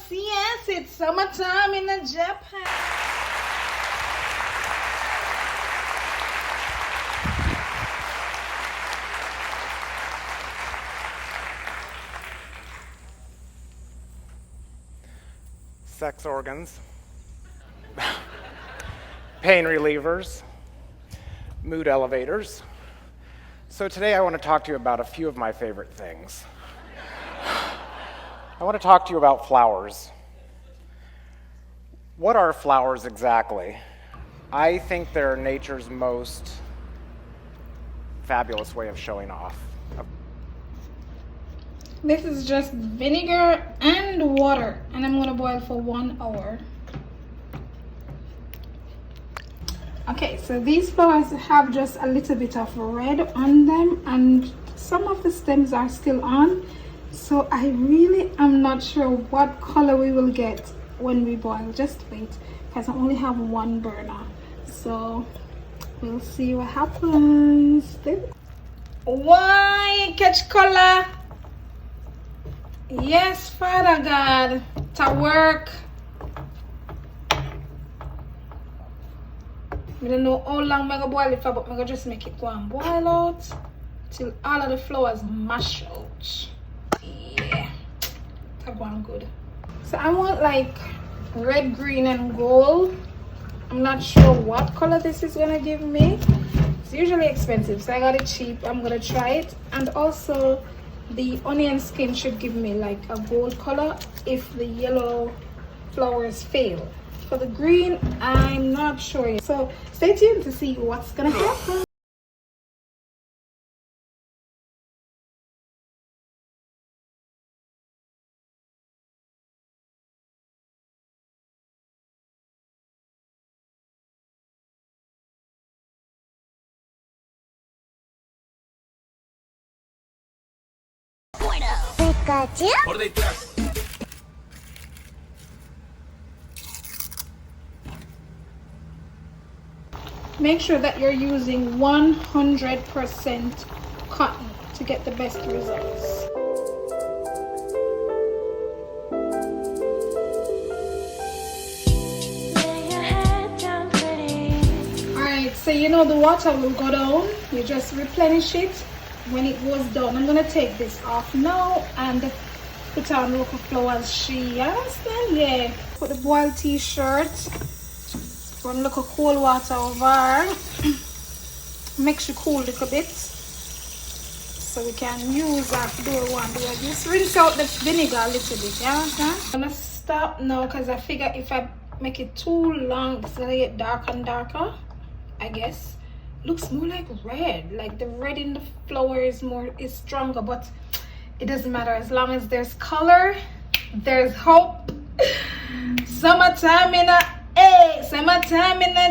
Yes, it's summertime in Japan. Sex organs, pain relievers, mood elevators. So today I want to talk to you about a few of my favorite things. I want to talk to you about flowers. What are flowers exactly? I think they're nature's most fabulous way of showing off. This is just vinegar and water, and I'm gonna boil for 1 hour. Okay, so these flowers have just a little bit of red on them, and some of the stems are still on. So I really am not sure what color we will get when we boil. Just wait, because I only have one burner. So we'll see what happens. Why catch color? Yes, Father God, to work. I don't know how long I'm gonna boil it for, but I'm gonna just make it go and boil out till all of the flowers mash out. Yeah, that one good. So I want like red, green, and gold. I'm not sure what color this is gonna give me. It's usually expensive, so I got it cheap. I'm gonna try it. And also the onion skin should give me like a gold color if the yellow flowers fail. For the green, I'm not sure yet. So stay tuned to see what's gonna happen. Por detrás. Make sure that you're using 100% cotton to get the best results. Alright, so you know the water will go down. You just replenish it when it goes down. I'm gonna take this off now and put on local flowers. You understand? Yeah. Put the boiled t-shirt. Run look of cold water over. Make sure cool a little bit so we can use that door one. Just rinse out the vinegar a little bit. You understand? I'm gonna stop now because I figure if I make it too long, it's gonna get darker and darker. I guess looks more like red. Like the red in the flower is stronger, but it doesn't matter as long as there's color. There's hope. Summertime in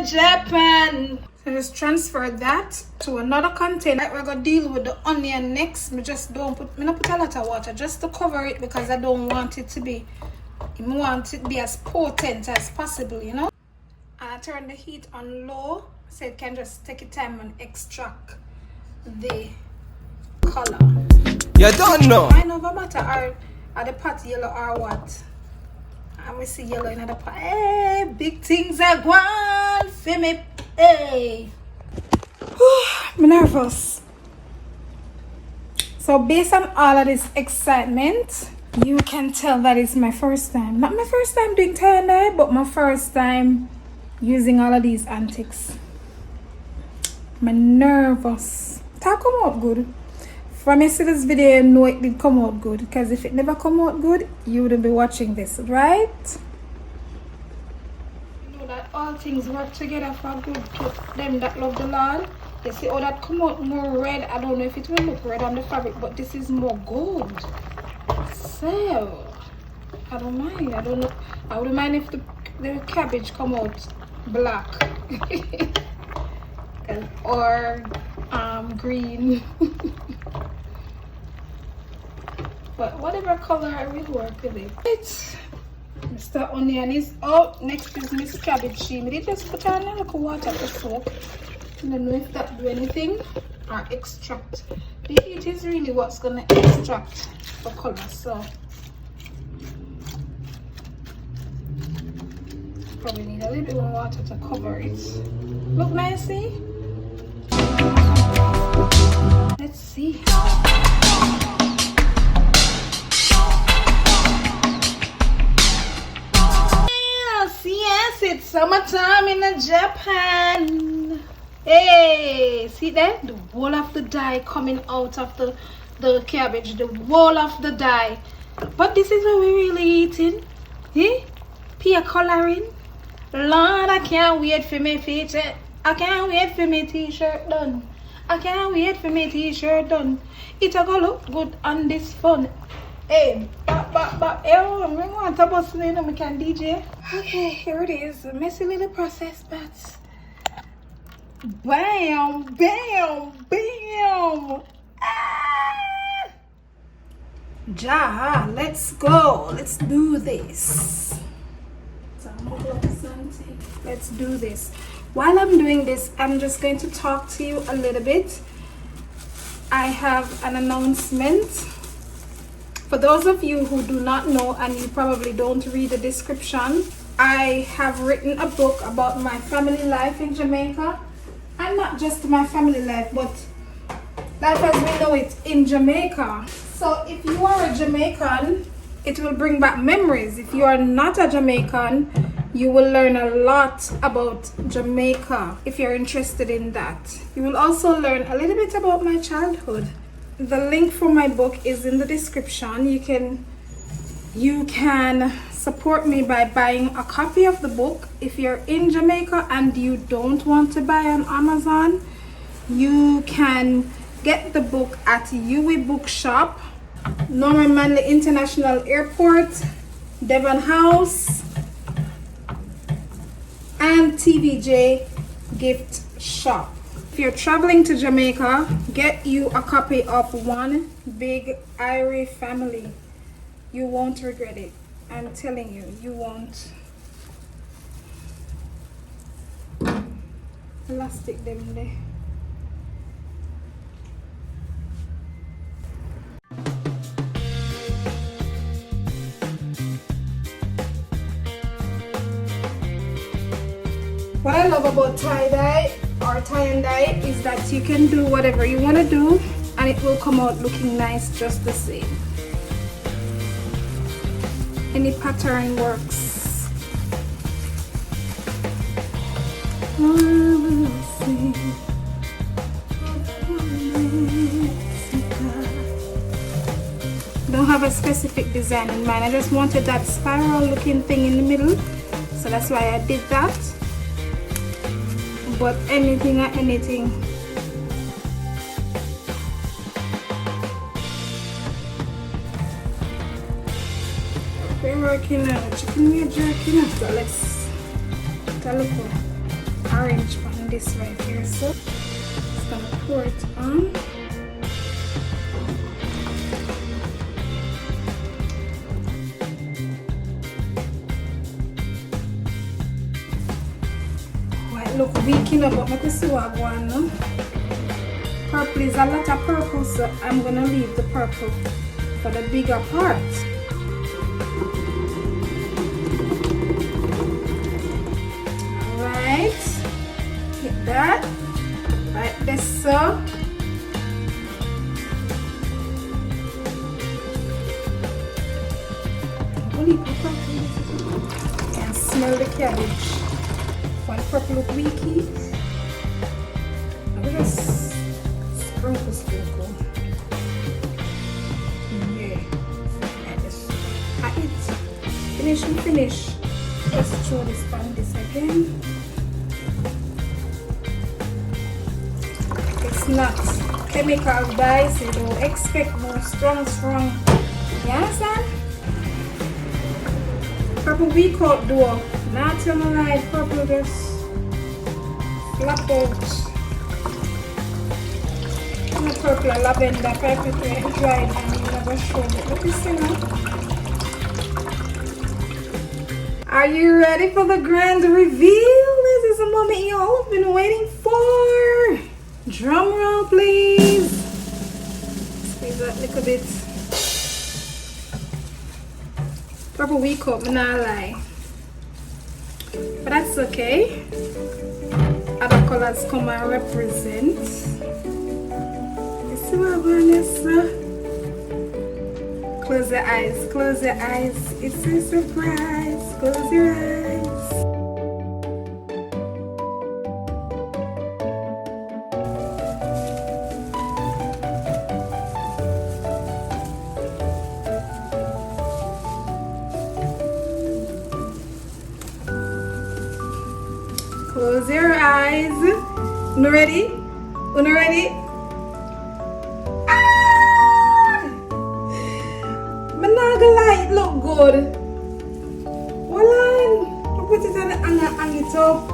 Japan. So just transfer that to another container. We're gonna deal with the onion next. Me not put a lot of water just to cover it because I don't want it to be. I want it to be as potent as possible, you know. And I turn the heat on low so it can just take its time and extract the color. You don't know. I know what matter are the pot yellow or what. And we see yellow in the pot. Hey, big things are going for me. Hey. I'm nervous. So based on all of this excitement, you can tell that it's my first time. Not my first time doing tie and dye, but my first time using all of these antics. I'm nervous. That come out good. From you see this video, you know it did come out good. Because if it never come out good, you wouldn't be watching this, right? You know that all things work together for good to them that love the Lord. You see how that come out more red. I don't know if it will look red on the fabric, but this is more gold. So I don't mind. I don't know. I wouldn't mind if the cabbage come out black or green. But whatever color I will work with it. Mr. Onion is out. Next is Miss Cabbage. We just put on a little water to soak. I don't know if that do anything or extract. The heat is really what's gonna extract the color. So probably need a little bit more water to cover it. Look nice, see? Let's see. Yes, it's summertime in Japan. Hey, see that? The whole of the dye coming out of the cabbage, the whole of the dye. But this is what we're really eating. Eh? Pear coloring. Lord, I can't wait for my feature. I can't wait for my t-shirt done. I can't wait for my t-shirt done. It'll go look good on this phone. Hey, I want to bust in and we can DJ. Okay, here it is. A messy little process, but bam, bam, bam. Ah! Ja, let's go. Let's do this. Let's do this. While I'm doing this, I'm just going to talk to you a little bit. I have an announcement. For those of you who do not know and you probably don't read the description, I have written a book about my family life in Jamaica. And not just my family life, but life as we know it in Jamaica. So if you are a Jamaican, it will bring back memories. If you are not a Jamaican, you will learn a lot about Jamaica if you're interested in that. You will also learn a little bit about my childhood. The link for my book is in the description. You can support me by buying a copy of the book. If you're in Jamaica and you don't want to buy on Amazon, you can get the book at Irie Bookshop, Norman Manley International Airport, Devon House, and TVJ Gift Shop. If you're traveling to Jamaica, get you a copy of One Big Irie Family. You won't regret it. I'm telling you, you won't. Elastic them there. What I love about tie-dye or tie and dye is that you can do whatever you want to do and it will come out looking nice just the same. Any pattern works. Don't have a specific design in mind. I just wanted that spiral looking thing in the middle, so that's why I did that. But anything or anything. We're working out chicken we're jerking up, so let's take a look at orange on this right here. So just gonna pour it on. Look weaking up, but I can see what I want now. Purple is a lot of purple, so I'm gonna leave the purple for the bigger part. Alright, hit that like this, so and smell the cabbage. One purple look weaky. Let me just sprinkle. Yeah. Like this. Finish. Just throw this on this again. It's not chemical dye, so you don't expect more strong. You understand? Purple weak out though. Not tell me like purple just flap out. The purple lavender pepper dried and you never showed it. Look this thing now. Are you ready for the grand reveal? This is a moment you all have been waiting for. Drum roll please. Squeeze that little bit. Purple weak up, me not lie. but that's okay. Other colors come and represent. You see what Vanessa? Close your eyes, close your eyes. It's a surprise. Close your eyes. Close your eyes. Una ready? Una ready? Ah! I'm not gonna lie, it look good. Hold on. I put it on and hang it up.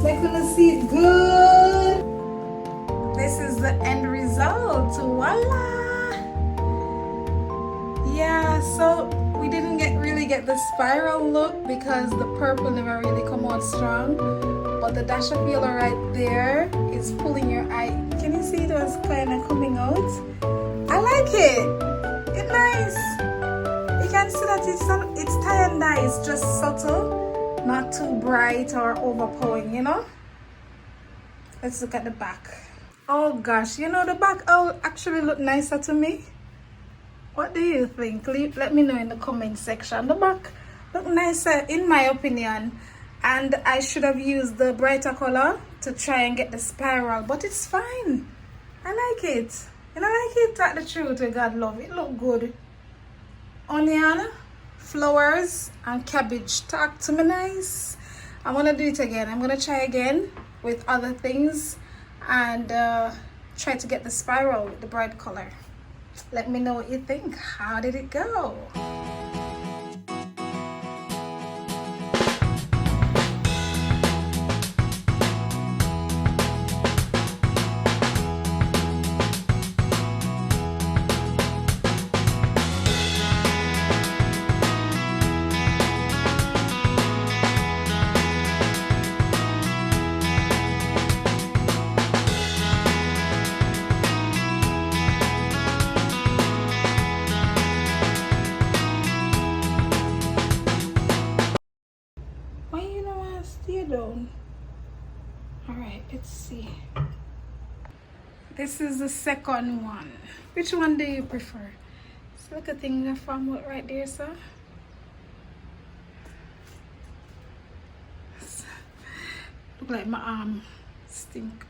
So I can see it good. This is the end result. Voila! Yeah, so we didn't really get the spiral look because the purple never really come out strong. But the dash of yellow right there is pulling your eye. Can you see those kind of coming out? I like it. It's nice. You can see that it's tie and dye. It's just subtle, not too bright or overpowering, you know. Let's look at the back. Oh gosh, you know the back actually look nicer to me. What do you think? Let me know in the comment section. The back look nicer in my opinion. And I should have used the brighter color to try and get the spiral, but it's fine. I like it. And I like it at the truth with God love. It look good. Onion, flowers, and cabbage. Talk to me nice. I'm gonna do it again. I'm gonna try again with other things and try to get the spiral with the bright color. Let me know what you think. How did it go? Alright, let's see. This is the second one. Which one do you prefer? So look at thing in form right there, sir. Look like my arm stink.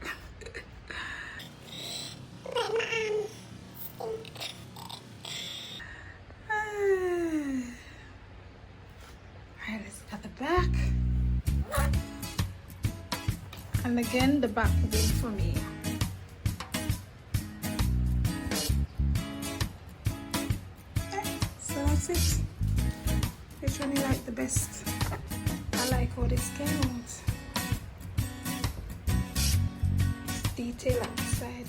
Alright, let's look at the back. And again, the back will be for me. Okay, so that's it. Which one you like the best? I like how this came out. Detail outside.